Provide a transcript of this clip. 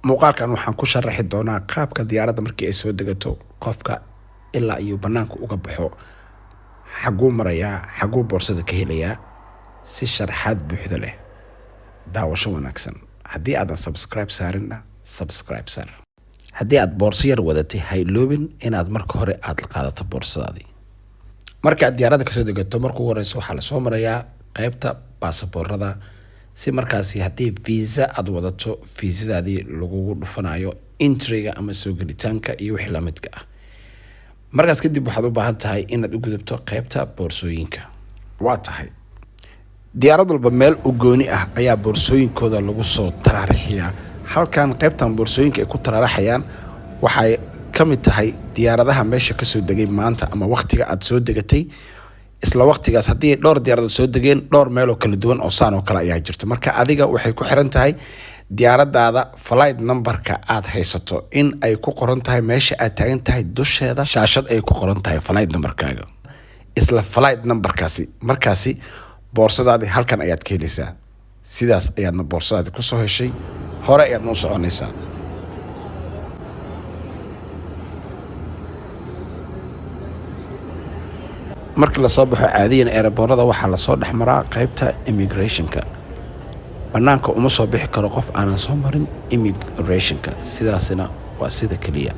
muuqaalkan waxaan ku sharaxi doonaa qaabka diyaaradda markii ay soo degato qofka ilaa iyo banaanka uga baxo xaguu marayaa xaguu boorsada ka helayaa si sharaxaad buuxda leh. daawasho wanaagsan. haddii aadan subscribe saarinna subscribe saar. haddii aad boorso yar wadatay ha iloobin inaad marka hore aad la qaadato boorsadaadii. marka aad diyaaradda kasoo degato markuu horeysa waxaa lasoo marayaa qaybta baasaboorada si markaasi haddii visa aad wadato viisadaadii lagugu dhufanayo entryga ama soo gelitaanka iyo wixii la midka ah. markaas kadib waxaad u baahan tahay inaad u gudubto qaybta boorsooyinka. waa tahay diyaarad walba meel u gooni ah ayaa boorsooyinkooda lagu soo taraarixiyaa. halkan qaybtan boorsooyinka ay ku taraaraxayaan waxay ka mid tahay diyaaradaha meesha kasoo degay maanta ama waqtiga aad soo degatay. isla waqtigaas haddii dhowr diyaaradood soo degeen dhowr meel oo kala duwan oo saan oo kale ayaa jirta. marka adiga waxay ku xiran tahay diyaaradaada flight numberka aad haysato in ay ku qoran tahay meesha aad taagan tahay dusheeda shaashad ay ku qoran tahay flight numberkaaga. isla flight numberkaasi markaasi boorsadaadii halkan ayaad ka helaysaa. sidaas ayaadna boorsadaadii kusoo heshay. hore ayaadna u soconaysaa. markii lasoo baxo caadiyan airboorada waxaa lasoo dhex maraa qaybta immigrationka. banaanka uma soo bixi karo qof aanan soo marin immigrationka. sidaasina waa sida keliya.